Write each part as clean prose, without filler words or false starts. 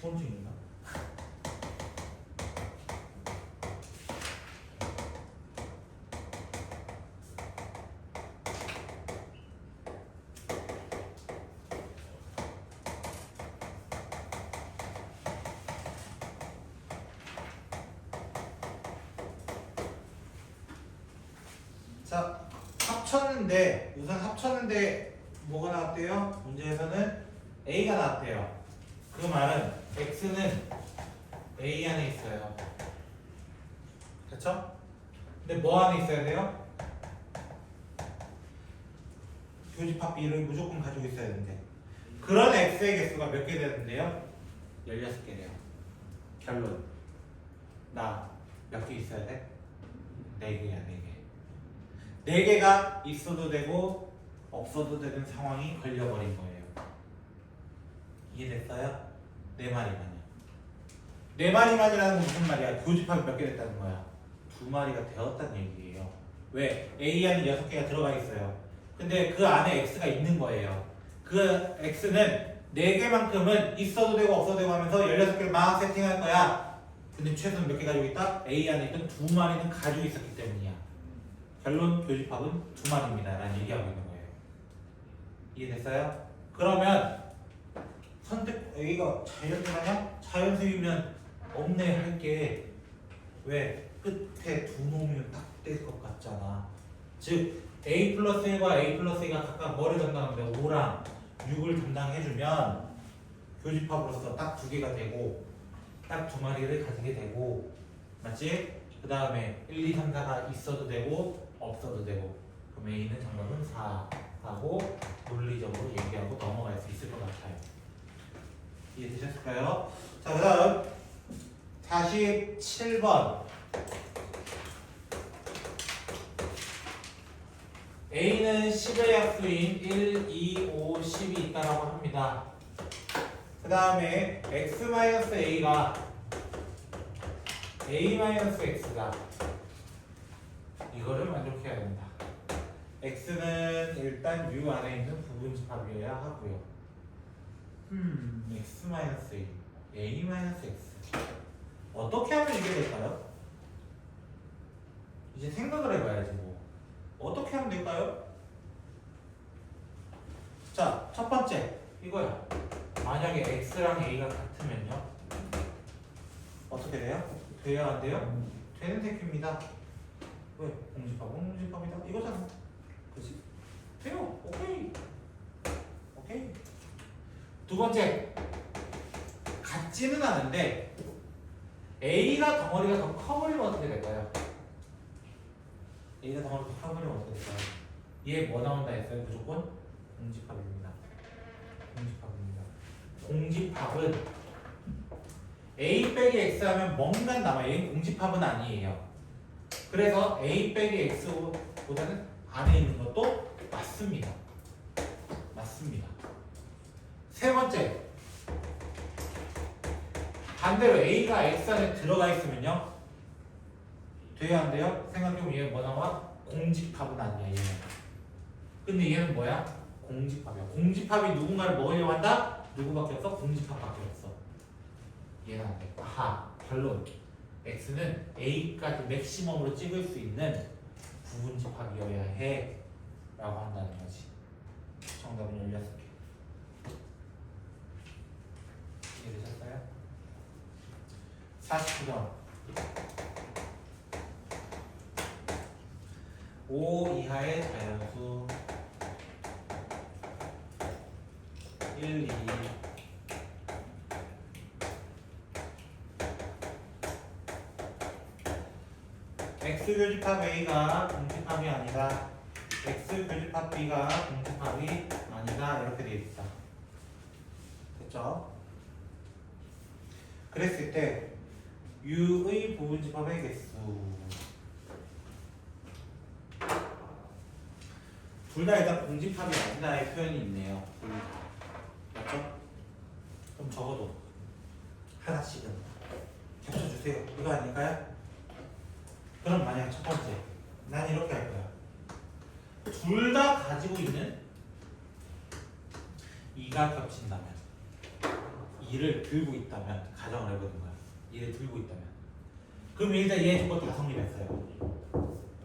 꼴증인가? 자, 합쳤는데 우선 합쳤는데 뭐가 나왔대요? 문제에서는 A가 나왔대요. 그 말은 X는 A 안에 있어요. 그렇죠? 근데 뭐 안에 있어야 돼요? 교집합 B를 무조건 가지고 있어야 되는데 그런 X의 개수가 몇 개 되는데요? 16개래요. 결론 나 몇 개 있어야 돼? 4개야 4개. 4개가 있어도 되고 없어도 되는 상황이 걸려버린 거예요. 이해됐어요? 네 마리만이야. 네 마리만이라는 건 무슨 말이야? 교집합이 몇 개 됐다는 거야? 2마리가 되었다는 얘기예요. 왜? A 안에 6개가 들어가 있어요. 근데 그 안에 X가 있는 거예요. 그 X는 4개만큼은 있어도 되고 없어도 되고 하면서 16개를 막 세팅할 거야. 근데 최소한 몇 개 가지고 있다? A 안에 있던 2마리는 가지고 있었기 때문이야. 결론 교집합은 2마리입니다 라는 얘기하고 있는 거예요. 이해됐어요? 그러면 선택 A가 자연수라냐? 자연수이면 없네 할게. 왜? 끝에 2놓으면 딱 될 것 같잖아. 즉 A 플러스 1과 A 플러스 2가 각각 뭐를 담당하는데 5랑 6을 담당해주면 교집합으로서 딱 2개가 되고 딱 2마리를 가지게 되고 맞지? 그 다음에 1, 2, 3, 4가 있어도 되고 없어도 되고 그럼 A는 정답은 4하고 논리적으로 얘기하고 넘어갈 수 있을 것 같아요. 이해되셨을까요? 자, 그 다음 47번 A는 10의 약수인 1, 2, 5, 10이 있다라고 합니다. 그 다음에 X-A가 A-X가 이거를 만족해야 된다. X는 일단 U 안에 있는 부분집합이어야 하고요. X-A, A-X 어떻게 하면 이게 될까요? 이제 생각을 해봐야지 뭐. 어떻게 하면 될까요? 자, 첫 번째 이거야. 만약에 X랑 A가 같으면요 어떻게 돼요? 돼야 안 돼요? 되는 새끼입니다. 왜? 공집합이다 이거잖아. 그치? 돼요. 오케이. 오케이. 두 번째 같지는 않은데 A가 덩어리가 더 커버리면 어떻게 될까요? A가 덩어리가 더 커버리면 어떻게 될까요? 얘 뭐 나온다 했어요? 무조건 공집합입니다. 공집합입니다. 공집합은 A 빼기 X 하면 뭔가 남아요. 얘는 공집합은 아니에요. 그래서 A 빼기 X보다는 안에 있는 것도 맞습니다. 맞습니다. 세 번째 반대로 A가 X 안에 들어가 있으면요 돼야 안 돼요? 생각해보면 얘는 뭐 나와? 공집합은 아니야 얘는. 근데 얘는 뭐야? 공집합이야. 공집합이 누군가를 먹으려고 한다? 누구밖에 없어? 공집합밖에 없어. 얘는 안 돼. 아하 결론 X는 A까지 맥시멈으로 찍을 수 있는 부분집합이어야 해 라고 한다는 거지. 정답은 16개. 이해되셨어요? 49번 5 이하의 자연수 1, 2 X 교집합 A가 공집합이 아니다. X 교집합 B가 공집합이 아니다. 이렇게 되어 있다. 됐죠? 그랬을 때 U의 부분집합의 개수 둘 다 일단 공집합이 아니다의 표현이 있네요. 맞죠? 그럼 적어도 하나씩은 겹쳐주세요. 이거 아닐까요? 그럼 만약 첫 번째 난 이렇게 할 거야. 둘 다 가지고 있는 2가 겹친다면 2를 들고 있다면 가정을 해보는 거야. 2를 들고 있다면. 그럼 일단 얘 조건 다 성립했어요.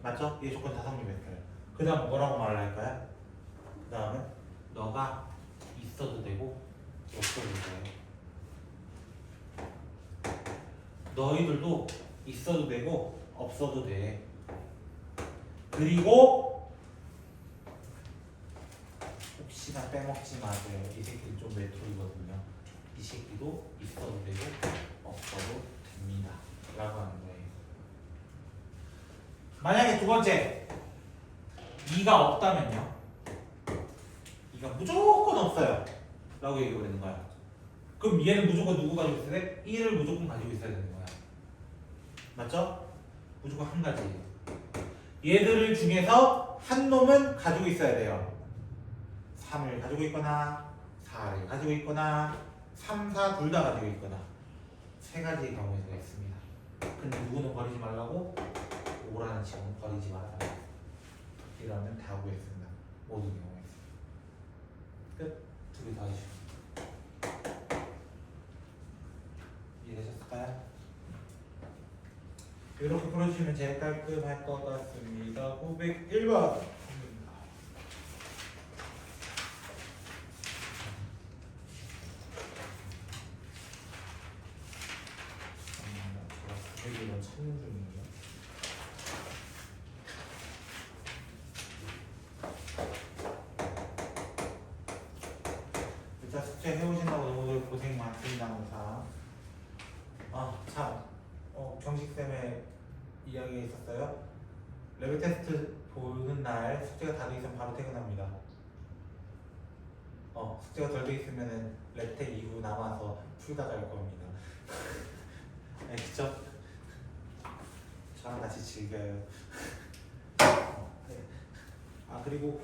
맞죠? 얘 조건 다 성립했어요. 그 다음 뭐라고 말을 할까요? 그 다음은 너가 있어도 되고 없어도 돼. 너희들도 있어도 되고 없어도 돼. 그리고 혹시나 빼먹지 마세요. 이 새끼는 좀 외톨이거든요. 이 새끼도 있어도 되고 없어도 됩니다. 라고 하는 거예요. 만약에 두 번째 2가 없다면요. 2가 무조건 없어요. 라고 얘기가 되는 거야. 그럼 얘는 무조건 누구 가지고 있어야 돼? 1을 무조건 가지고 있어야 되는 거야. 맞죠? 무조건 한 가지예요. 얘들 중에서 한 놈은 가지고 있어야 돼요. 3을 가지고 있거나 4를 가지고 있거나 3, 4 둘 다 가지고 있거나 세 가지의 경우가 있습니다. 근데 누구는 버리지 말라고? 5라는 친구는 버리지 말아라. 이러면 다 구했습니다. 모든 경우에서. 끝. 두 개 더 해주세요. 이해되셨을까요? 이렇게 풀어주시면 제일 깔끔할 것 같습니다. 901번. 제가 901번 찾는 중이에요. 일단 숙제 해오신다고 너무 고생 많습니다. 항상. 참. 경식쌤의 이야기가 있었어요. 레벨 테스트 보는 날 숙제가 다 돼 있으면 바로 퇴근합니다. 숙제가 덜 돼 있으면은 랩텍 이후 남아서 풀다 갈 겁니다. 알겠죠? 저랑 같이 즐겨요. 네. 그리고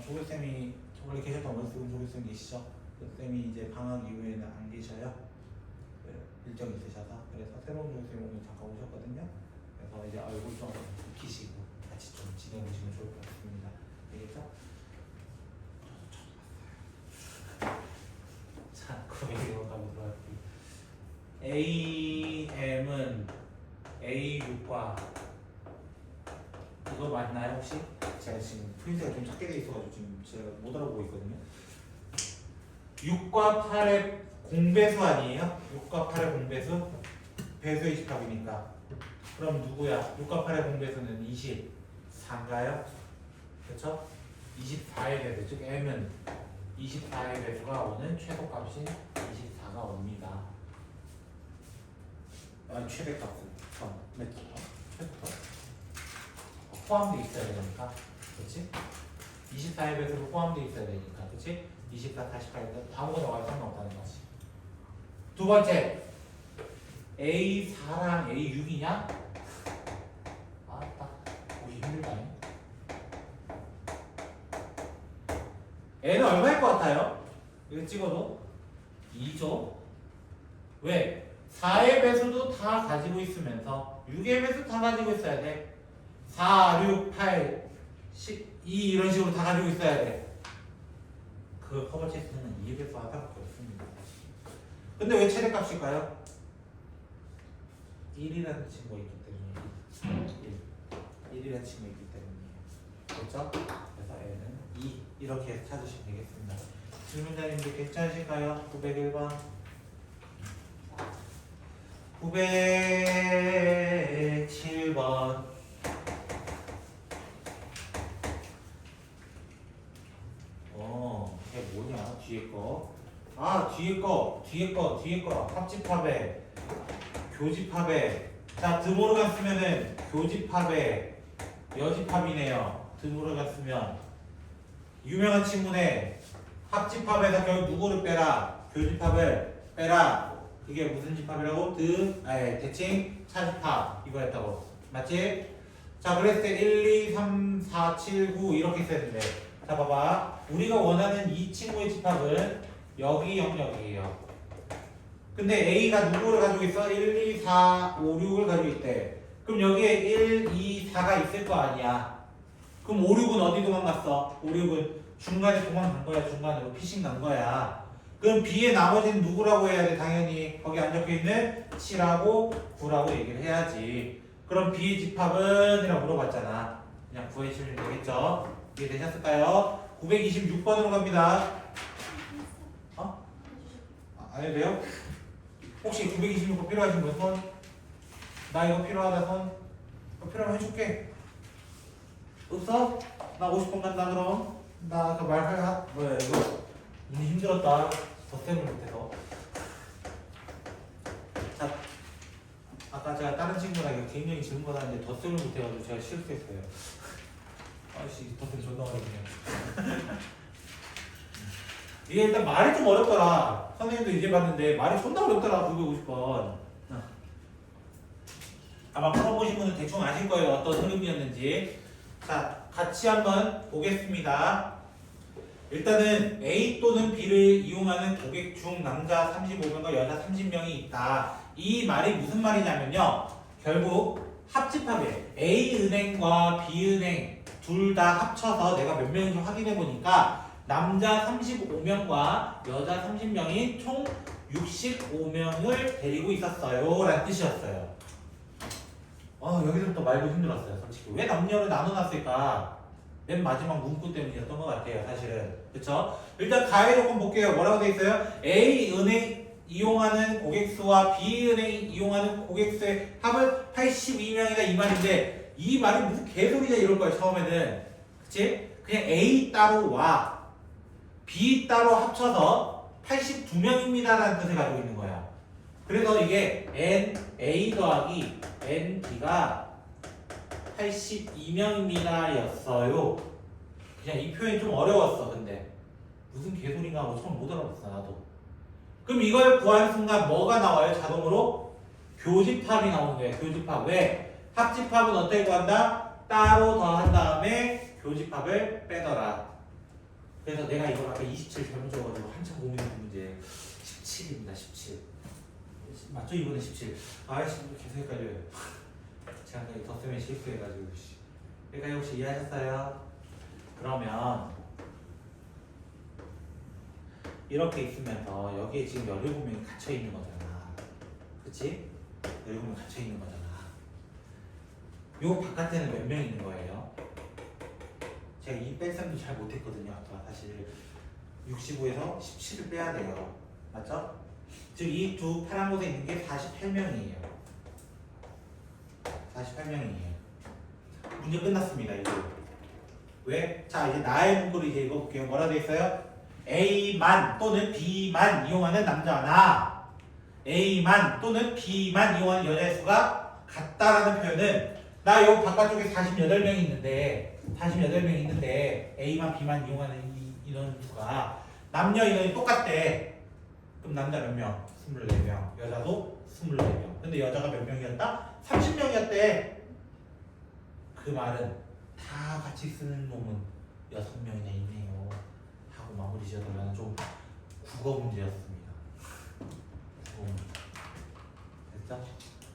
조교쌤이 원래 계셨던 원수금 조교쌤 계시죠? 그 쌤이 이제 방학 이후에는 안 계셔요. 일정이 있으셔서. 그래서 새로운 조교쌤이 오늘 잠깐 오셨거든요. 그래서 이제 얼굴 좀 익히시고 같이 좀 지내보시면 좋을 것 같습니다. 알겠죠? 자, 그럼 이거까지 들어갈게요. AM은 A6과 이거 맞나요 혹시? 제가 지금 프린트가 좀 작게 돼 있어가지고 지금 제가 못 알아보고 있거든요. 6과 8의 공배수 아니에요? 6과 8의 공배수? 배수의 집합이니까. 그럼 누구야? 6과 8의 공배수는 24인가요? 그렇죠? 24의 배수, 즉 M은 24의 배수가 오는 최소값인 24가 옵니다. 최대값은 최소값 포함되어 있어야 되니까, 그렇지? 24의 배수로 포함되어 있어야 되니까, 그렇지? 24, 48은 아무거나 와도 상관없다는 거지. 두 번째, A4랑 A6이냐? 딱 보기 힘들다네. N은 얼마일 것 같아요? 이거 찍어도 2죠. 왜? 4의 배수도 다 가지고 있으면서 6의 배수 다 가지고 있어야 돼. 4, 6, 8, 10, 2 이런 식으로 다 가지고 있어야 돼. 그 커버 체스는 2의 배수 하나밖에 없습니다. 근데 왜 최대값일까요? 1이라는 친구가 있기 때문에 1이라는 친구가 있기 때문이에요. 그렇죠? 그래서 N은 2 이렇게 찾으시면 되겠습니다. 질문자님들 괜찮으실까요? 901번 907번 이게 뭐냐 뒤에 거 뒤에 거 합집합에 교집합에 자 드모르간 쓰면은 교집합에 여집합이네요. 드모르간 쓰면 유명한 친구네. 합집합에서 결국 누구를 빼라? 교집합을 빼라. 그게 무슨 집합이라고? 대칭 차집합 이거였다고. 맞지? 자 그랬을 때 1, 2, 3, 4, 7, 9 이렇게 써야 된대. 자 봐봐. 우리가 원하는 이 친구의 집합은 여기 영역이에요. 근데 A가 누구를 가지고 있어? 1, 2, 4, 5, 6을 가지고 있대. 그럼 여기에 1, 2, 4가 있을 거 아니야. 그럼 5, 6은 어디 도망갔어? 5, 6은 중간에 도망간 거야. 중간으로 피싱 간 거야. 그럼 B의 나머지는 누구라고 해야 돼? 당연히 거기 안 적혀있는 7하고 9라고 얘기를 해야지. 그럼 B의 집합은? 이라고 물어봤잖아. 그냥 구해주시면 되겠죠? 이해되셨을까요? 926번으로 갑니다. 어? 안 해도 돼요? 혹시 926번 필요하신 분 손? 나 이거 필요하다 손? 필요하면 해줄게. 없어? 나 50번 간다 그럼? 나 그 말할 뭐야 이거 눈이 힘들었다. 덧셈을 못해서. 자, 아까 제가 다른 친구랑 이거 굉장히 질문 받았는데 덧셈을 못해가지고 제가 실수했어요. 아씨 덧셈 존나 어렵네요. 이게 일단 말이 좀 어렵더라. 선생님도 이제 봤는데 말이 존나 어렵더라. 950번. 아마 풀어보신 분은 대충 아실 거예요. 어떤 흐름이었는지. 자, 같이 한번 보겠습니다. 일단은 A 또는 B를 이용하는 고객 중 남자 35명과 여자 30명이 있다. 이 말이 무슨 말이냐면요. 결국 합집합이에요. A은행과 B은행 둘 다 합쳐서 내가 몇 명인지 확인해 보니까 남자 35명과 여자 30명이 총 65명을 데리고 있었어요. 라는 뜻이었어요. 여기서부터 말고 힘들었어요. 솔직히. 왜 남녀를 나눠놨을까? 맨 마지막 문구 때문이었던 것 같아요. 사실은. 그쵸? 일단 가해 조건 볼게요. 뭐라고 돼 있어요? A은행 이용하는 고객수와 B은행 이용하는 고객수의 합은 82명이다 이 말인데 이 말이 무슨 개소리냐 이럴 거예요. 처음에는. 그치? 그냥 A 따로와 B 따로 합쳐서 82명입니다 라는 뜻을 가지고 있는 거야. 그래서 이게 NA 더하기 NB가 82명입니다 였어요. 그냥 이 표현이 좀 어려웠어. 근데 무슨 개소리인가 하고 처음 못 알아봤어 나도. 그럼 이걸 구하는 순간 뭐가 나와요? 자동으로 교집합이 나오는 거예요. 교집합. 왜? 합집합은 어떻게 구한다? 따로 더한 다음에 교집합을 빼더라. 그래서 내가 이걸 아까 27 잘못 적어가지고 한참 고민했던 문제 17입니다. 17 맞죠? 이번에 17 아이씨 계속 헷갈려요. 제가 이 덧셈에 실수해가지고. 그러니까 혹시 이해하셨어요? 그러면 이렇게 있으면서 여기에 지금 17명이 갇혀있는 거잖아. 그치? 17명 갇혀있는 거잖아. 요 바깥에는 몇 명 있는 거예요? 제가 이 뺄셈도 잘 못했거든요. 아까 사실 65에서 17을 빼야 돼요. 맞죠? 즉 이 두 파란 곳에 있는 게 48명이에요. 48명이에요. 문제 끝났습니다. 이거. 왜? 자 이제 나의 문구를 이제 읽어볼게요. 뭐라 돼 있어요? A만 또는 B만 이용하는 남자나 A만 또는 B만 이용하는 여자의 수가 같다라는 표현은 나 요 바깥쪽에 48명이 있는데 A만 B만 이용하는 인원 수가 남녀 인원이 똑같대. 그럼 남자 몇 명? 24명. 여자도 24명. 근데 여자가 몇 명이었다? 30명이었대. 그 말은 다 같이 쓰는 놈은 6명이나 있네요. 하고 마무리 지어달라는 좀 국어 문제였습니다. 국어 문제. 됐죠?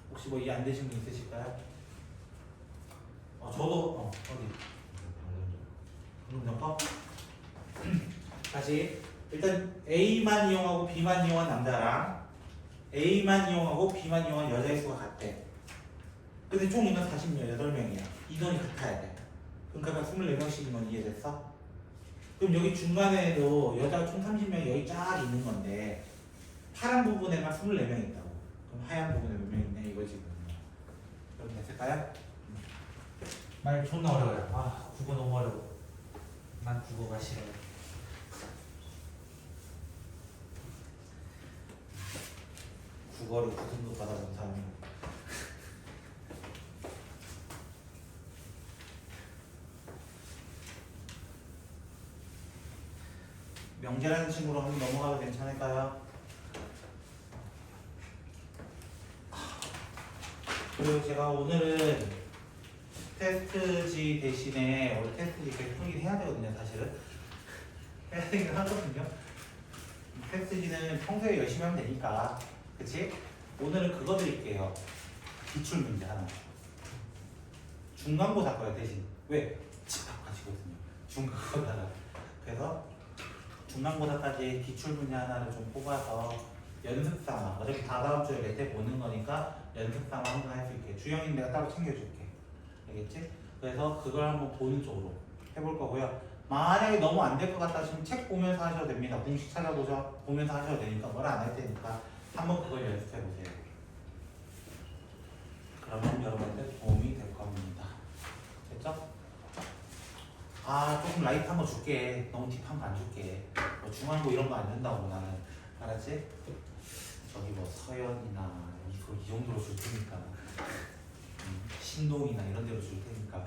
혹시 뭐 이해 안 되신 분 있으실까요? 저도 어디 방금 다시 일단 A만 이용하고 B만 이용한 남자랑 A만 이용하고 B만 이용한 여자의 수가 같대. 근데 총 인원 48명이야. 인원이 같아야 돼. 그러니까 24명씩이면 이해됐어? 그럼 여기 중간에도 여자가 총 30명이 여기 쫙 있는 건데 파란 부분에만 24명 있다고. 그럼 하얀 부분에 몇 명 있냐 이거지. 그럼 됐을까요? 말 존나 어려워요. 국어 너무 어려워. 난 국어가 싫어요. 국어를 9등급 받아본 사람이 명재라는 친구로 한번 넘어가도 괜찮을까요? 그리고 제가 오늘은 테스트지 대신에 원래 테스트지 계속 풀긴 해야 되거든요. 사실은 해야 되긴 하거든요. 테스트지는 평소에 열심히 하면 되니까. 그치? 오늘은 그거 드릴게요. 기출문제 하나. 중간고사 거예요 대신. 왜? 집합 가지거든요. 중간고사라. 그래서 중간고사까지 기출문제 하나를 좀 뽑아서 연습삼아, 어차피 다다음 주에 레테 보는 거니까 연습삼아 한번 할 수 있게 주영이 내가 따로 챙겨줄게. 알겠지? 그래서 그걸 한번 보는 쪽으로 해볼 거고요. 만약에 너무 안 될 것 같다 하시면 책 보면서 하셔도 됩니다. 공식 찾아보죠. 보면서 하셔도 되니까 뭐라 안 할 테니까 한번 그걸 연습해 보세요. 그러면 여러분한테 도움이 될 겁니다. 됐죠? 아, 조금 라이트한 거 줄게. 너무 딥한 거 안 줄게. 뭐 중앙고 이런 거 안 된다고 나는. 알았지? 저기 뭐 서연이나 이 정도로 줄 테니까 신동이나 이런 데로 줄 테니까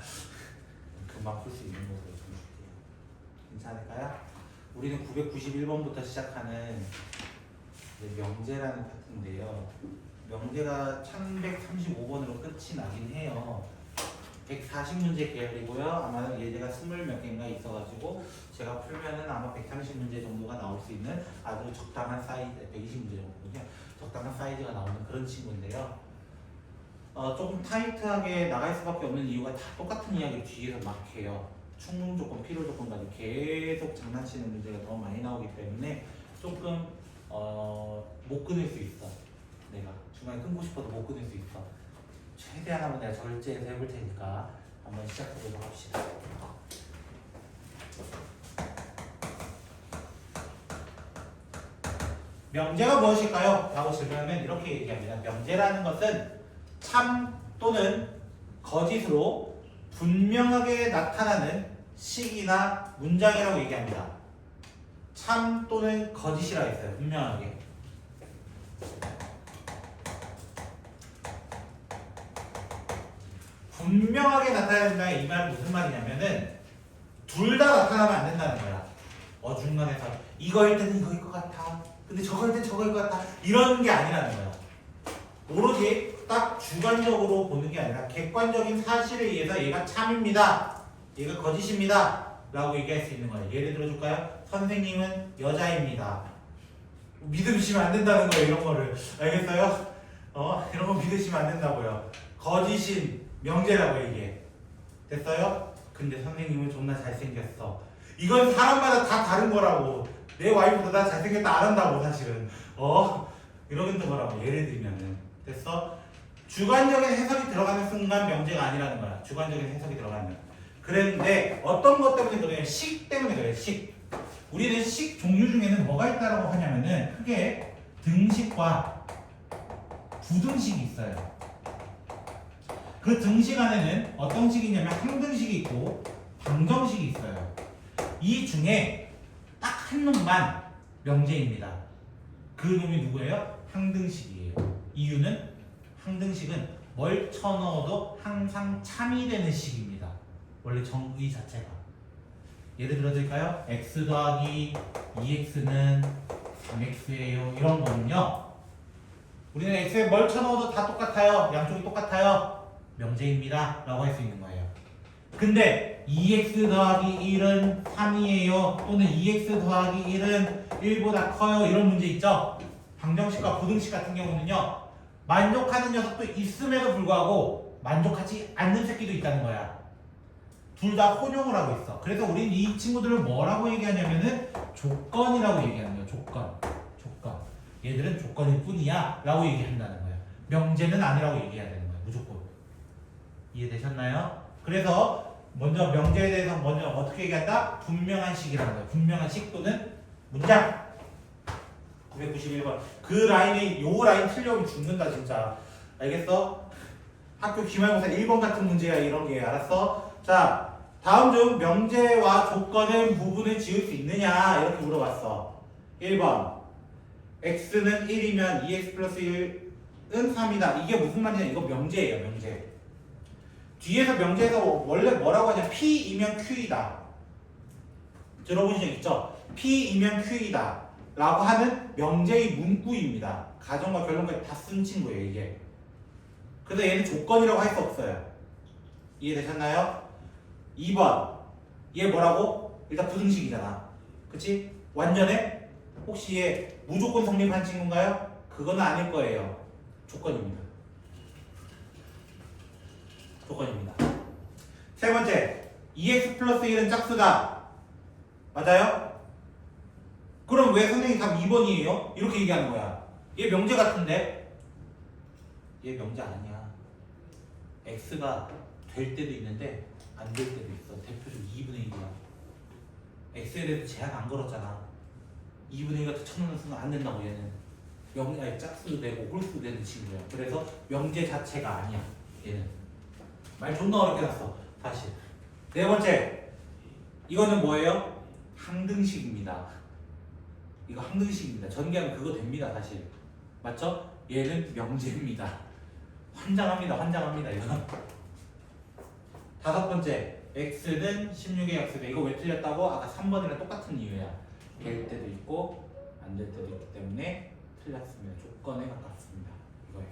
금방 풀 수 있는 것으로 좀 줄게요. 괜찮을까요? 우리는 991번부터 시작하는 명제라는 파트인데요. 명제가 1135번으로 끝이 나긴 해요. 140문제 계열이고요. 아마 예제가 20몇 개인가 있어가지고 제가 풀면은 아마 130문제 정도가 나올 수 있는 아주 적당한 사이즈, 120문제 정도군요. 적당한 사이즈가 나오는 그런 친구인데요. 조금 타이트하게 나갈 수밖에 없는 이유가 다 똑같은 이야기를 뒤에서 막 해요. 충분 조건, 필요 조건까지 계속 장난치는 문제가 더 많이 나오기 때문에 조금 못 끊을 수 있어. 내가 중간에 끊고 싶어도 못 끊을 수 있어. 최대한 한번 내가 절제해서 해볼 테니까 한번 시작해보도록 합시다. 명제가 무엇일까요? 라고 질문하면 이렇게 얘기합니다. 명제라는 것은 참 또는 거짓으로 분명하게 나타나는 식이나 문장이라고 얘기합니다. 참 또는 거짓이라고 했어요. 분명하게. 분명하게 나타나야 된다. 이 말은 무슨 말이냐면은 둘 다 나타나면 안 된다는 거야. 어중간해서 이거일 때는 이거일 것 같아. 근데 저거일 땐 저거일 것 같아. 이런 게 아니라는 거야. 오로지 딱 주관적으로 보는 게 아니라 객관적인 사실에 의해서 얘가 참입니다. 얘가 거짓입니다. 라고 얘기할 수 있는 거예요. 예를 들어줄까요? 선생님은 여자입니다. 믿으시면 안 된다는 거예요. 이런 거를. 알겠어요? 이런 거 믿으시면 안 된다고요. 거짓인 명제라고 얘기해. 됐어요? 근데 선생님은 존나 잘생겼어. 이건 사람마다 다 다른 거라고. 내 와이프보다 잘생겼다 안 한다고 사실은. 이런 거라고. 예를 들면은. 됐어? 주관적인 해석이 들어가는 순간 명제가 아니라는 거야. 주관적인 해석이 들어가면. 그랬는데 어떤 것 때문에 그래요? 식 때문에 그래요. 식. 우리는 식 종류 중에는 뭐가 있다라고 하냐면은 크게 등식과 부등식이 있어요. 그 등식 안에는 어떤 식이냐면 항등식이 있고 방정식이 있어요. 이 중에 딱 한 놈만 명제입니다. 그 놈이 누구예요? 항등식이에요. 이유는 항등식은 뭘 쳐넣어도 항상 참이 되는 식입니다. 원래 정의 자체가. 예를 들어 드릴까요? x 더하기 2x는 3x예요. 이런 거는요. 우리는 x에 뭘 쳐넣어도 다 똑같아요. 양쪽이 똑같아요. 명제입니다. 라고 할 수 있는 거예요. 근데 2x 더하기 1은 3이에요. 또는 2x 더하기 1은 1보다 커요. 이런 문제 있죠? 방정식과 부등식 같은 경우는요. 만족하는 녀석도 있음에도 불구하고 만족하지 않는 새끼도 있다는 거야. 둘 다 혼용을 하고 있어. 그래서 우린 이 친구들을 뭐라고 얘기하냐면은 조건이라고 얘기하는 거야. 조건. 얘들은 조건일 뿐이야 라고 얘기한다는 거야. 명제는 아니라고 얘기해야 되는 거야. 무조건. 이해되셨나요? 그래서 먼저 명제에 대해서 먼저 어떻게 얘기한다? 분명한 식이라는 거야. 분명한 식 또는 문장. 991번. 그 라인이 요 라인 틀려면 죽는다 진짜. 알겠어? 학교 기말고사 1번 같은 문제야 이런 게. 알았어? 자, 다음 중 명제와 조건은 부분을 지을 수 있느냐 이렇게 물어봤어. 1번 x는 1이면 2x 플러스 1은 3이다. 이게 무슨 말이냐? 이거 명제예요. 명제. 뒤에서 명제에서 원래 뭐라고 하냐? P이면 Q이다. 들어보신 적 있죠? P이면 Q이다 라고 하는 명제의 문구입니다. 가정과 결론까지 다 쓴 친구예요 이게. 그래서 얘는 조건이라고 할 수 없어요. 이해되셨나요? 2번 얘 뭐라고? 일단 부등식이잖아. 그치? 완전해? 혹시 얘 무조건 성립한 친구인가요? 그건 아닐 거예요. 조건입니다. 조건입니다. 세 번째, 2x 플러스 1은 짝수다. 맞아요? 그럼 왜 선생님 답 2번이에요? 이렇게 얘기하는 거야. 얘 명제 같은데? 얘 명제 아니야. x가 될 때도 있는데 안 될 때도 있어. 대표적으로 2분의 1이야. x에 대해서 제한 안 걸었잖아. 2분의 1 같은 쳐놓는 순간 안 된다고 얘는. 아니, 짝수도 되고 홀수도 되는 친구야. 그래서 명제 자체가 아니야. 얘는. 말 존나 어렵게 났어. 다시. 네 번째. 이거는 뭐예요? 항등식입니다. 이거 항등식입니다. 전개하면 그거 됩니다. 사실. 맞죠? 얘는 명제입니다. 환장합니다. 이거. 다섯 번째. x는 16의 약수다. 이거 왜 틀렸다고? 아까 3번이랑 똑같은 이유야. 될 때도 있고 안 될 때도 있기 때문에 틀렸습니다. 조건에 가깝습니다. 이거예요.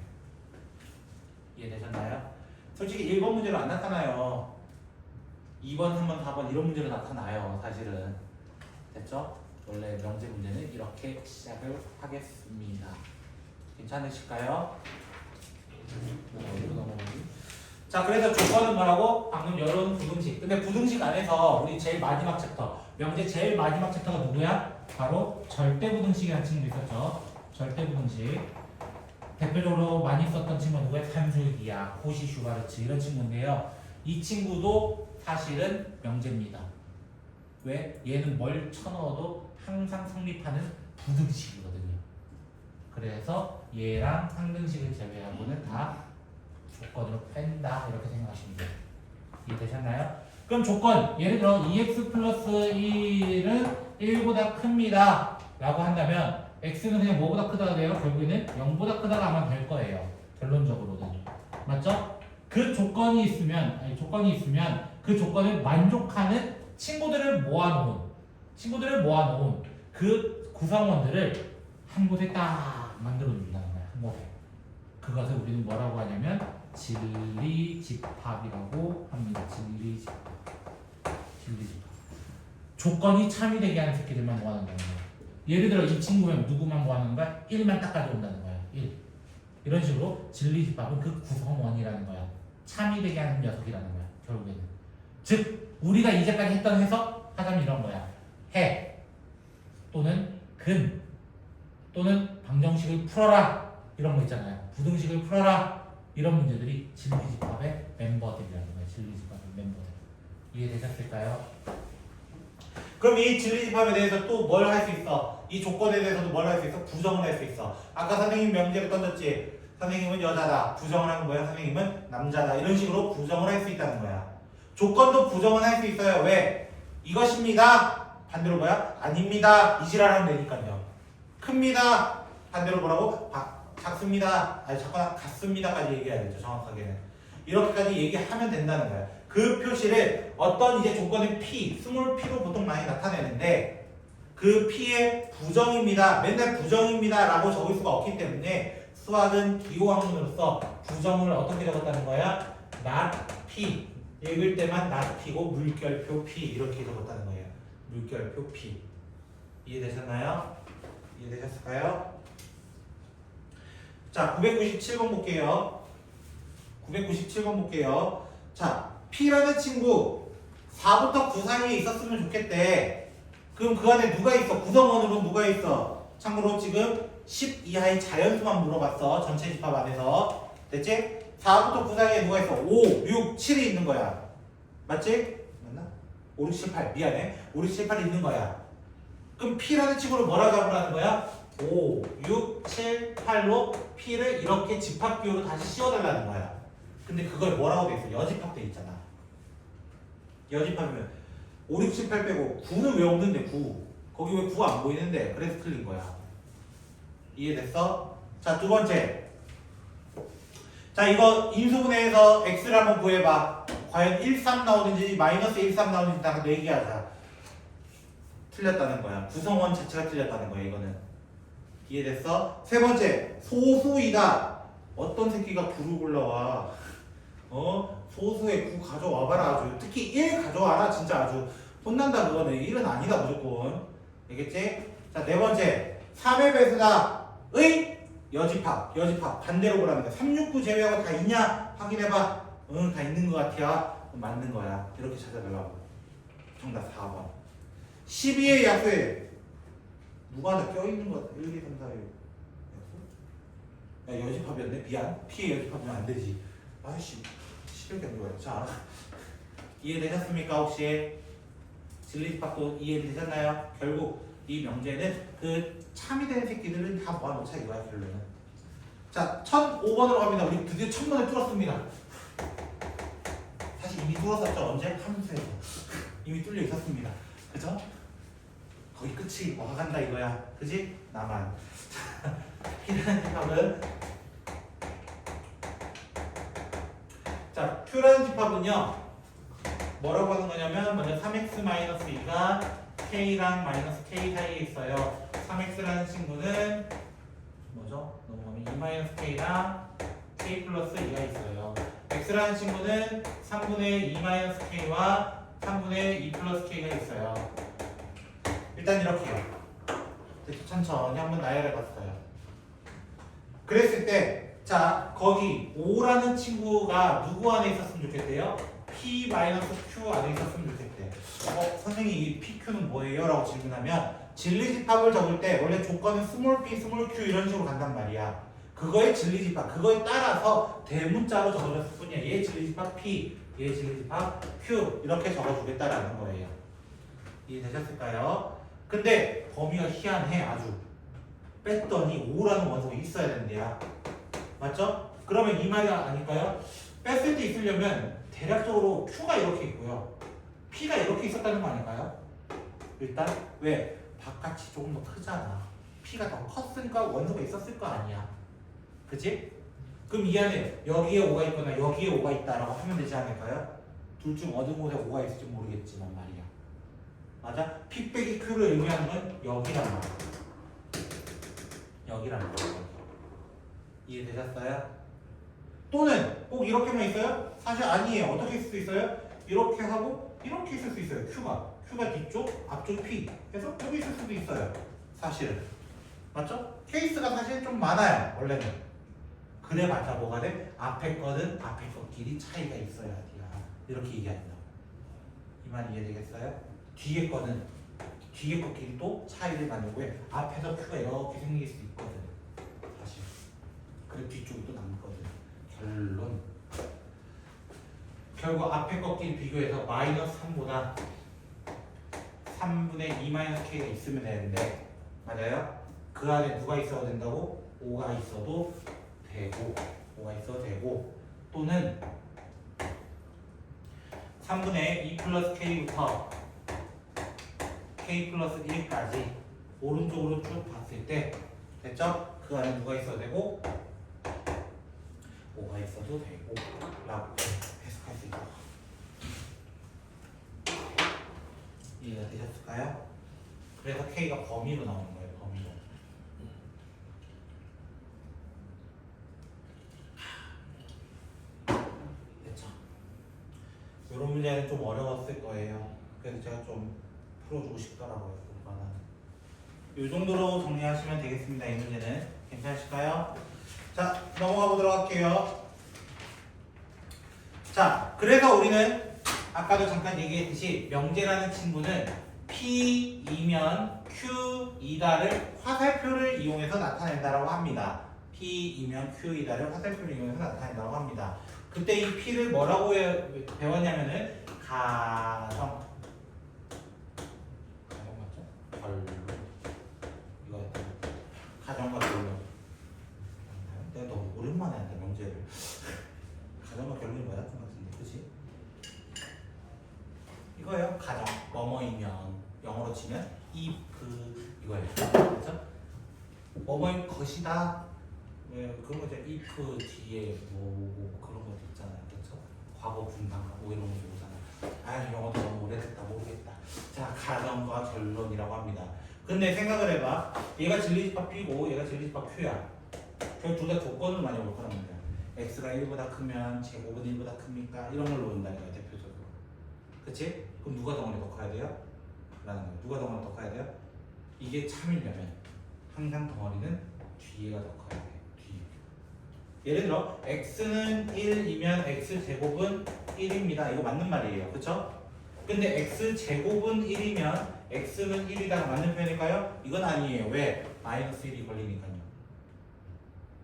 이해되셨나요? 솔직히 1번 문제로 안 나타나요. 2번, 3번, 4번 이런 문제로 나타나요. 사실은. 됐죠? 원래 명제 문제는 이렇게 시작을 하겠습니다. 괜찮으실까요? 자, 그래서 조건은 뭐라고? 방금 열어놓은 부등식. 근데 부등식 안에서 우리 제일 마지막 챕터, 명제 제일 마지막 챕터가 누구야? 바로 절대부등식이라는 친구 있었죠. 절대부등식. 대표적으로 많이 썼던 친구가 누구야? 산술기야, 코시 슈바르츠 이런 친구인데요. 이 친구도 사실은 명제입니다. 왜? 얘는 뭘 쳐넣어도 항상 성립하는 부등식이거든요. 그래서 얘랑 상등식을 제외하고는 다 조건으로 뺀다 이렇게 생각하시면 돼요. 이해되셨나요? 그럼 조건 예를 들어 2x 플러스 1은 1보다 큽니다 라고 한다면 x는 그냥 뭐보다 크다가 돼요? 결국에는 0보다 크다가 하면 될 거예요. 결론적으로는. 맞죠? 그 조건이 있으면 그 조건을 만족하는 친구들을 모아놓은 그 구성원들을 한 곳에 딱 만들어 준다는 거야. 한 곳에. 그것을 우리는 뭐라고 하냐면 진리집합이라고 합니다. 진리집합. 조건이 참이되게 하는 새끼들만 모아놓는다는 거야. 예를 들어 이 친구면 누구만 모아놓는 거야? 1만 딱 가져온다는 거야. 1. 이런 식으로 진리집합은 그 구성원이라는 거야. 참이되게 하는 녀석이라는 거야. 결국에는. 즉 우리가 이제까지 했던 해석 하자면 이런 거야. 해 또는 근 또는 방정식을 풀어라 이런 거 있잖아요. 부등식을 풀어라 이런 문제들이 진리집합의 멤버들이라는 거예요. 진리집합의 멤버들. 이해되셨을까요? 그럼 이 진리집합에 대해서 또 뭘 할 수 있어? 이 조건에 대해서도 뭘 할 수 있어? 부정을 할 수 있어. 아까 선생님 명제를 던졌지. 선생님은 여자다. 부정을 하는 거야. 선생님은 남자다. 이런 식으로 부정을 할 수 있다는 거야. 조건도 부정은 할 수 있어요. 왜? 이것입니다. 반대로 뭐야? 아닙니다. 이지랄 하면 되니까요. 큽니다. 반대로 뭐라고? 작습니다. 아니 잠깐 같습니다까지 얘기해야 되죠. 정확하게는. 이렇게까지 얘기하면 된다는 거야. 그 표시를 어떤 이제 조건의 P, 스몰 P로 보통 많이 나타내는데 그 P의 부정입니다. 맨날 부정입니다 라고 적을 수가 없기 때문에 수학은 기호학문으로서 부정을 어떻게 적었다는 거야? not P. 읽을 때만 not P고 물결표 P 이렇게 적었다는 거예요. 물결표 P. 이해되셨나요? 이해되셨을까요? 자, 997번 볼게요. 997번 볼게요. 자, P라는 친구 4부터 9 사이에 있었으면 좋겠대. 그럼 그 안에 누가 있어? 구성원으로 누가 있어? 참고로 지금 10 이하의 자연수만 물어봤어. 전체 집합 안에서. 됐지? 4부터 9 사이에 누가 있어? 5, 6, 7이 있는 거야. 맞지? 맞나? 5, 6, 7, 8. 미안해. 5, 6, 7, 8이 있는 거야. 그럼 P라는 친구를 뭐라 잡으라는 거야? 5, 6, 7, 8로 P를 이렇게 집합기호로 다시 씌워달라는 거야. 근데 그걸 뭐라고 돼 있어? 여집합돼 있잖아. 여집합이면 5, 6, 7, 8 빼고 9는 왜 없는데 9? 거기 왜 9 안 보이는데? 그래서 틀린 거야. 이해됐어? 자, 두 번째. 자, 이거 인수분해에서 x를 한번 구해봐. 과연 1, 3 나오는지 마이너스 1, 3 나오는지 다 얘기하자. 틀렸다는 거야. 구성원 자체가 틀렸다는 거야. 이거는. 이해됐어? 세 번째. 소수이다. 어떤 새끼가 9를 골라와. 소수의 9 가져와봐라. 아주. 특히 1 가져와라. 진짜 아주 혼난다. 그거는 1은 아니다. 무조건. 알겠지? 자, 네 번째. 3의 배수다의 여집합. 반대로 보라는 거야. 3, 6, 9 제외하고 다 있냐? 확인해봐. 응, 다 있는 것 같아. 맞는 거야. 이렇게 찾아달라고. 정답 4번. 12의 약수에 누가 다 껴있는 거 같아. 1, 2, 3, 4, 6. 야, 여집합이었네. 미안. P의 여집합이면 안 되지. 아이씨, 시력이 안 좋아요. 자, 이해되셨습니까? 혹시? 진리집합도 이해되셨나요? 결국 이 명제는 그 참이 된 새끼들은 다 모아놓자 이거야, 결론은. 자, 1005번으로 갑니다. 우리 드디어 1000번을 뚫었습니다. 사실 이미 뚫었었죠. 언제? 함수에서. 이미 뚫려 있었습니다. 그죠? 거기 끝이 와간다 이거야. 그지? 나만. P라는 집합은 자, Q라는 집합은요 뭐라고 하는 거냐면 먼저 3x-2가 K랑 마이너스 K 사이에 있어요. 3x라는 친구는 뭐죠? 넘어가면 2-K랑 K 플러스 2가 있어요. x라는 친구는 3분의 2-K와 3분의 2 플러스 K가 있어요. 일단 이렇게요. 천천히 한번 나열해 봤어요. 그랬을 때, 자, 거기 5라는 친구가 누구 안에 있었으면 좋겠대요? P-Q 안에 있었으면 좋겠대. 선생님, 이 PQ는 뭐예요? 라고 질문하면, 진리집합을 적을 때 원래 조건은 스몰 p, 스몰 q 이런 식으로 간단 말이야. 그거의 진리집합, 그거에 따라서 대문자로 적어줬을 뿐이야. 얘 진리집합 P, 얘 진리집합 Q 이렇게 적어주겠다라는 거예요. 이해되셨을까요? 근데 범위가 희한해 아주. 뺐더니 5라는 원소가 있어야 된대요. 맞죠? 그러면 이 말이 아닐까요? 뺐을 때 있으려면 대략적으로 Q가 이렇게 있고요. P가 이렇게 있었다는 거 아닐까요? 일단 왜? 바깥이 조금 더 크잖아. P가 더 컸으니까 원소가 있었을 거 아니야. 그치? 그럼 이 안에 여기에 5가 있거나 여기에 5가 있다라고 하면 되지 않을까요? 둘 중 어느 곳에 5가 있을지 모르겠지만 말이야. 맞아? P 빼기 Q를 의미하는 건 여기란 말이야. 여기란 말이야. 이해되셨어요? 또는 꼭 이렇게만 있어요? 사실 아니에요. 어떻게 있을 수 있어요? 이렇게 하고 이렇게 있을 수 있어요. Q가 뒤쪽, 앞쪽 P. 그래서 여기 있을 수도 있어요. 사실은. 맞죠? 케이스가 사실 좀 많아요. 원래는. 그래봤자 뭐가 돼? 앞에 거는 앞에 것끼리 차이가 있어야 돼요. 이렇게 얘기한다. 이 말 이해되겠어요? 뒤에 거는 뒤에 것끼리 또 차이를 만들고 해. 앞에서 Q가 이렇게 생길 수 있거든. 사실. 그래 뒤쪽이 또 남거든. 결론. 결국 앞에 것끼리 비교해서 마이너스 3보다 3분의 2 마이너스 K가 있으면 되는데 맞아요? 그 안에 누가 있어야 된다고? 5가 있어도 되고 5가 있어도 되고 또는 3분의 2 플러스 K부터 K 플러스 1까지 오른쪽으로 쭉 봤을 때 됐죠? 그 안에 누가 있어도 되고 5가 있어도 되고 라고 해석할 수 있고 이해가 되셨을까요? 그래서 K가 범위로 나오는 거예요. 범위로. 됐죠? 이런 문제는 좀 어려웠을 거예요. 그래서 제가 좀 풀어주고 싶더라고요. 이 정도로 정리하시면 되겠습니다. 이 문제는 괜찮으실까요? 자, 넘어가 보도록 할게요. 자, 그래서 우리는 아까도 잠깐 얘기했듯이 명제라는 친구는 P이면 Q이다를 화살표를 이용해서 나타낸다라고 합니다. P이면 Q이다를 화살표를 이용해서 나타낸다고 합니다. 그때 이 P를 뭐라고 배웠냐면은 가정 맞죠? 결론 이거였다. 가정과 결론. 내가 너무 오랜만에 한다 명제를. 가정과 결론이 맞았던 것 같은데, 그치? 이거예요. 가정. 뭐뭐이면 영어로 치면 이거예요. 그렇죠? 뭐뭐인 것이다. 왜 그런 거죠? if 뒤에 뭐 그런 것도 있잖아요. 그렇죠? 과거 분당 뭐 이런 거 보잖아요. 아, 영어도 너무 오래됐다 모르겠다. 자, 가정과 결론이라고 합니다. 근데 생각을 해봐. 얘가 진리집합 P고 얘가 진리집합 Q야. 결국 둘 다 조건을 많이 볼 거란 말이야. x가 1보다 크면 제곱은 1보다 큽니까? 이런 걸로 본다는 거야, 대표적으로. 그치? 그럼 누가 덩어리 더 커야 돼요? 라는 거야. 누가 덩어리 더 커야 돼요? 이게 참이려면 항상 덩어리는 뒤에가 더 커야 돼. 뒤에. 예를 들어 x는 1이면 x제곱은 1입니다. 이거 맞는 말이에요. 그쵸? 근데 x제곱은 1이면 x는 1이다 맞는 표현일까요? 이건 아니에요. 왜? 마이너스 1이 걸리니까요.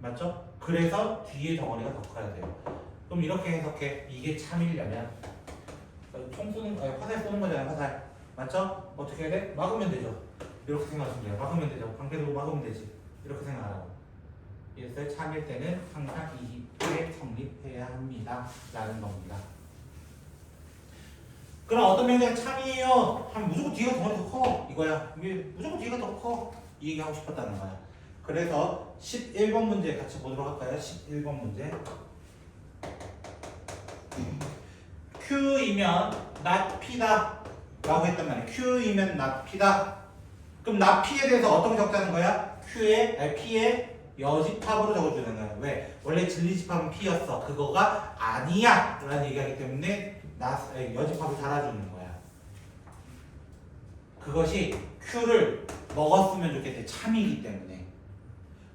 맞죠? 그래서 뒤에 덩어리가 더 커야 돼요. 그럼 이렇게 해석해. 이게 참이려면 총 쏘는 화살 쏘는 거잖아요. 화살. 맞죠? 어떻게 해야 돼? 막으면 되죠. 이렇게 생각하시면 돼요. 막으면 되죠. 방패 들고 막으면 되지. 이렇게 생각하라고. 그래서 참일 때는 항상 이게 성립해야 합니다. 라는 겁니다. 그럼 어떤 명제가 참이에요? 하면 무조건 뒤가 덩어리 더 커. 이거야. 무조건 뒤가 더 커. 이 얘기하고 싶었다는 거야. 그래서 11번 문제 같이 보도록 할까요? 11번 문제. Q이면 not P다 라고 했단 말이에요. Q이면 not P다. 그럼 not P에 대해서 어떻게 적자는 거야? P의 여집합으로 적어주는 거야. 왜? 원래 진리집합은 P였어. 그거가 아니야 라는 얘기하기 때문에 여집합을 달아주는 거야. 그것이 Q를 먹었으면 좋겠대. 참이기 때문에.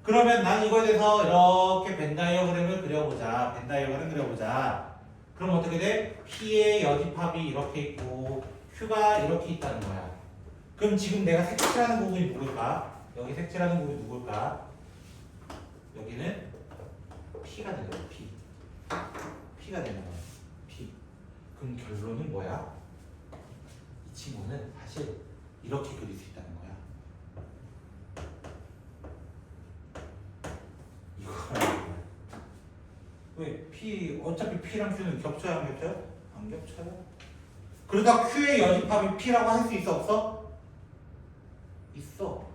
그러면 난 이거에 대해서 이렇게 벤 다이어그램을 그려보자. 벤 다이어그램 그려보자. 그럼 어떻게 돼? P의 여집합이 이렇게 있고 Q가 이렇게 있다는 거야. 그럼 지금 내가 색칠하는 부분이 누굴까? 여기 색칠하는 부분이 누굴까? 여기는 P가 되는 거야. P가 되는 거야. P. 그럼 결론은 뭐야? 이 친구는 사실 이렇게 그릴 수 있다는 거야. 왜? P, 어차피 P랑 Q는 겹쳐요, 안 겹쳐요? 안 겹쳐요. 그러다 Q의 여집합이 P라고 할 수 있어, 없어? 있어.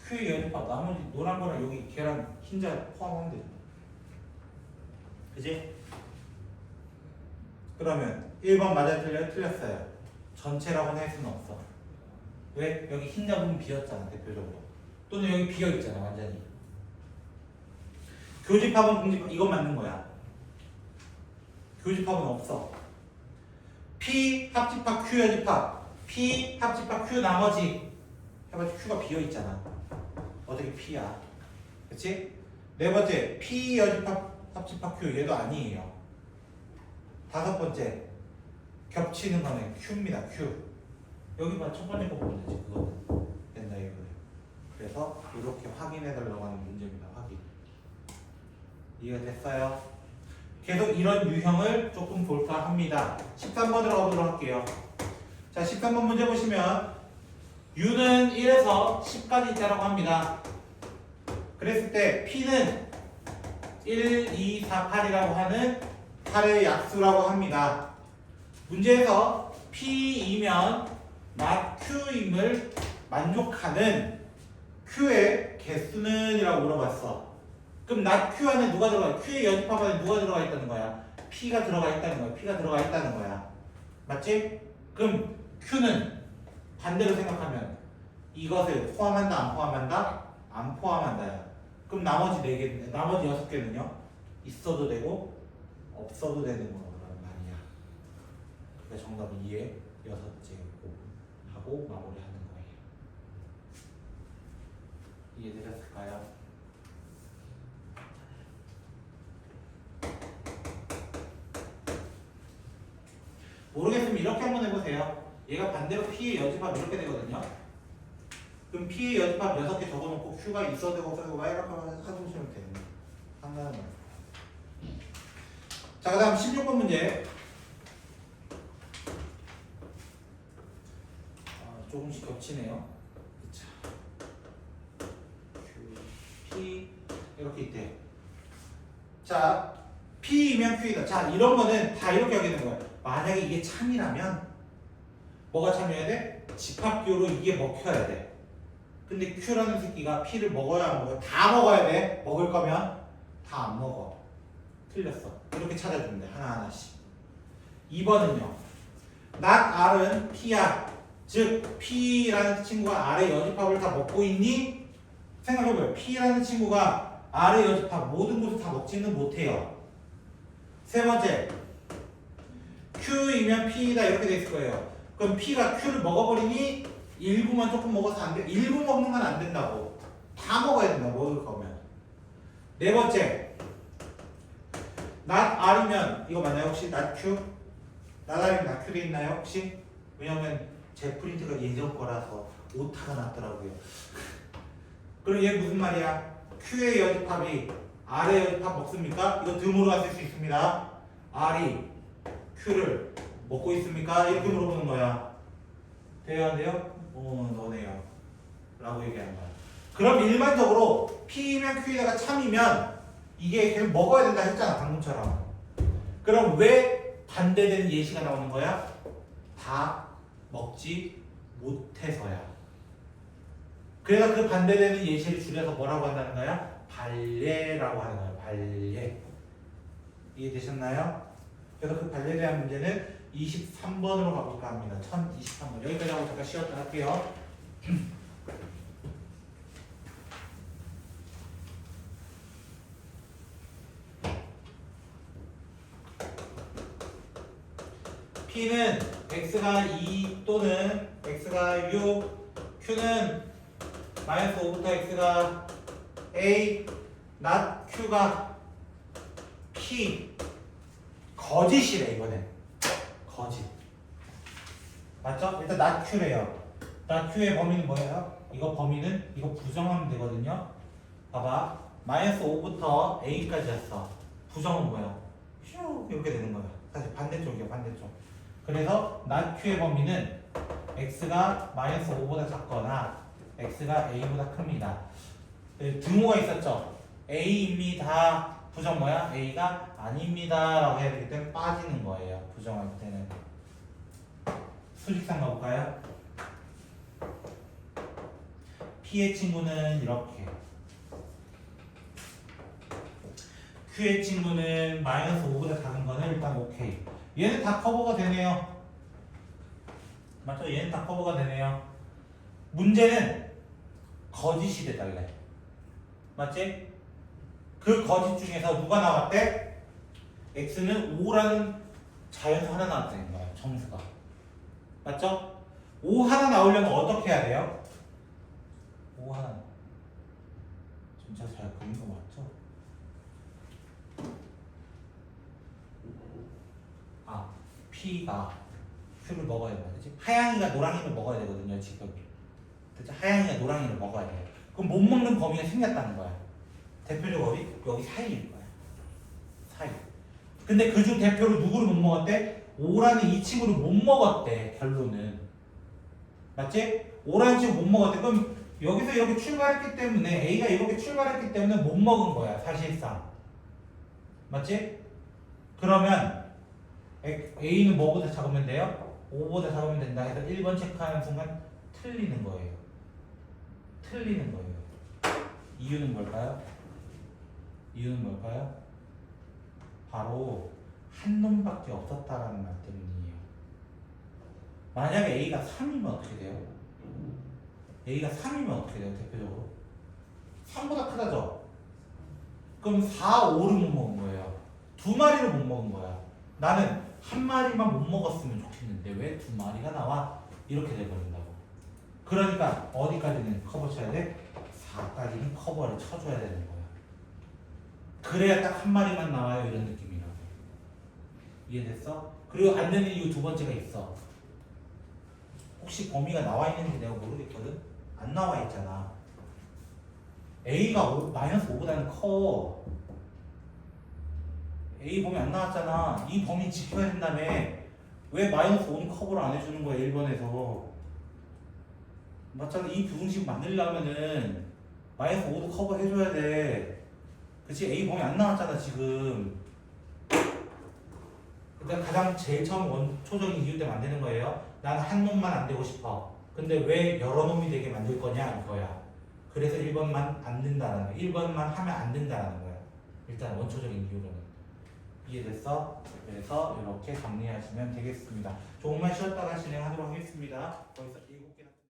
Q의 여집합, 나머지 노란 거랑 여기 걔랑 흰자 포함하면 되죠. 그지? 그러면 1번 맞아 틀려요? 틀렸어요. 전체라고는 할 수는 없어. 왜? 여기 흰자 부분 비었잖아, 대표적으로. 또는 여기 비어있잖아, 완전히. 교집합은 공집합 이건 맞는 거야. 교집합은 없어. P 합집합 Q 여집합 P 합집합 Q 나머지 해봐도 Q가 비어있잖아. 어떻게 P야? 그치? 네 번째 P 여집합 합집합 Q 얘도 아니에요. 다섯 번째 겹치는 거는 Q입니다. Q 여기 봐 첫 번째 거 보면 되지. 그거는 된다 이거예요. 그래서 이렇게 확인해 달라고 하는 문제입니다. 확인. 이해가 됐어요? 계속 이런 유형을 조금 볼까 합니다. 13번으로 가보도록 할게요. 자, 13번 문제 보시면 U는 1에서 10까지 있다고 합니다. 그랬을 때 P는 1, 2, 4, 8이라고 하는 8의 약수라고 합니다. 문제에서 P이면 not Q임을 만족하는 Q의 개수는? 이라고 물어봤어. 그럼 not Q 안에 누가 들어가? Q의 여집합 안에 누가 들어가 있다는 거야? P가 들어가 있다는 거야. P가 들어가 있다는 거야. 맞지? 그럼 Q는 반대로 생각하면 이것을 포함한다, 안 포함한다? 안 포함한다야. 그럼 나머지 4개, 나머지 6개는요? 있어도 되고 없어도 되는 거란 말이야. 그러니까 정답은 2의 6제곱 하고 마무리하는 거예요. 이해되셨을까요? 모르겠으면 이렇게 한번 해보세요. 얘가 반대로 P의 여집합 이렇게 되거든요. 그럼 P의 여집합 6개 적어놓고 Q가 있어도 되고 없어도 되고 막 이렇게 해주시면 돼요. 상관은 없어요. 자, 그 다음 16번 문제. 조금씩 겹치네요. 자, Q, P 이렇게 있대. 자, P이면 Q이다. 자, 이런 거는 다 이렇게 하게 되는 거야. 만약에 이게 참이라면 뭐가 참여해야 돼? 집합교로 이게 먹혀야 돼. 근데 Q라는 새끼가 P를 먹어야 안 먹어요? 다 먹어야 돼. 먹을 거면 다 안 먹어. 틀렸어. 이렇게 찾아주면 돼. 하나하나씩. 2번은요. not R은 P야. 즉 P라는 친구가 R의 여집합을 다 먹고 있니? 생각해봐요. P라는 친구가 R의 여집합 모든 곳을 다 먹지는 못해요. 세 번째 Q이면 P다 이렇게 돼 있을 거예요. 그럼 P가 Q를 먹어버리니 일부만 조금 먹어서 안 돼. 일부 먹는 건 안 된다고. 다 먹어야 된다. 먹을 거면. 네 번째 not R이면 이거 맞나요? 혹시 not Q? not R이면 not Q 돼 있나요? 혹시? 왜냐면 제 프린트가 예전 거라서 오타가 났더라고요. 그럼 얘 무슨 말이야? Q의 여집합이 R의 여집합 먹습니까? 이거 듬으로 쓸 수 있습니다. R이 Q를 먹고 있습니까? 이렇게 물어보는 거야. 돼요 안 돼요? 너네요 라고 얘기하는 거야. 그럼 일반적으로 P이면 Q에다가 참이면 이게 계속 먹어야 된다 했잖아 방금처럼. 그럼 왜 반대되는 예시가 나오는 거야? 다 먹지 못해서야. 그래서 그 반대되는 예시를 줄여서 뭐라고 한다는 거야? 발례라고 하는 거야. 발례. 이해되셨나요? 그래서 그 발례에 대한 문제는 23번으로 가볼까 합니다. 1023번. 여기까지 하고 잠깐 쉬었다 할게요. P는 x가 2 또는 x가 6, Q는 마이너스 5부터 x가 a, not q가 p. 거짓이래 이번엔. 거짓. 맞죠? 일단 not q래요. not q의 범위는 뭐예요? 이거 범위는 이거 부정하면 되거든요. 봐봐. 마이너스 5부터 a까지였어. 부정은 뭐야? 휴 이렇게 되는 거야. 사실 반대쪽이야 반대쪽. 그래서 not q의 범위는 x가 마이너스 5보다 작거나 x가 a보다 큽니다. 등호가 있었죠. a입니다. 부정 뭐야? a가 아닙니다 라고 해야 되기 때문에 빠지는 거예요. 부정할 때는. 수직상 가볼까요? p의 친구는 이렇게, q의 친구는 마이너스 5보다 작은 거는 일단 오케이. 얘는 다 커버가 되네요. 맞죠? 얘는 다 커버가 되네요. 문제는 거짓이 돼달래. 맞지? 그 거짓 중에서 누가 나왔대? x는 5라는 자연수 하나 나왔다는 거야. 정수가. 맞죠? 5 하나 나오려면 어떻게 해야 돼요? 5 하나. 진짜 잘 그린 거 맞죠? P가 Q를 먹어야 된다. 그치? 하양이가 노랑이를 먹어야 되거든요, 지금. 그치? 하양이가 노랑이를 먹어야 돼요. 그럼 못 먹는 범위가 생겼다는 거야. 대표적으로 여기 사이일 거야. 사이. 근데 그중 대표로 누구를 못 먹었대? 5라는 이 친구를 못 먹었대, 결론은. 맞지? 5라는 친구 못 먹었대. 그럼 여기서 이렇게 출발했기 때문에, A가 이렇게 출발했기 때문에 못 먹은 거야, 사실상. 맞지? 그러면 A는 뭐보다 작으면 돼요? 5보다 작으면 된다 해서 1번 체크하는 순간 틀리는 거예요. 틀리는 거예요. 이유는 뭘까요? 이유는 뭘까요? 바로 한 놈밖에 없었다라는 말 때문이에요. 만약에 A가 3이면 어떻게 돼요? A가 3이면 어떻게 돼요? 대표적으로 3보다 크다죠? 그럼 4, 5를 못 먹은 거예요. 두 마리를 못 먹은 거야. 나는 한 마리만 못 먹었으면 좋겠는데 왜 두 마리가 나와? 이렇게 돼버린다고. 그러니까 어디까지는 커버 쳐야 돼? 4까지는 커버를 쳐줘야 되는 거야. 그래야 딱 한 마리만 나와요. 이런 느낌이라고. 이해됐어? 그리고 안 되는 이유 두 번째가 있어. 혹시 범위가 나와 있는지 내가 모르겠거든? 안 나와 있잖아. A가 마이너스 5보다는 커. A 범위 안 나왔잖아. 이 범위 지켜야 된다며. 왜 마이너스 5는 커버를 안 해주는 거야 1번에서. 맞잖아. 이 부등식 만들려면은 마이너스 5도 커버 해줘야 돼. 그치? A 범위 안 나왔잖아 지금. 그러니까 가장 제일 처음 원초적인 이유 때문에 만드는 거예요. 나는 한 놈만 안 되고 싶어. 근데 왜 여러 놈이 되게 만들 거냐 이거야. 그래서 1번만 안 된다는 거야. 1번만 하면 안 된다는 거야. 일단 원초적인 이유로는. 이해됐어? 그래서 이렇게 정리하시면 되겠습니다. 조금만 쉬었다가 진행하도록 하겠습니다. 벌써 7개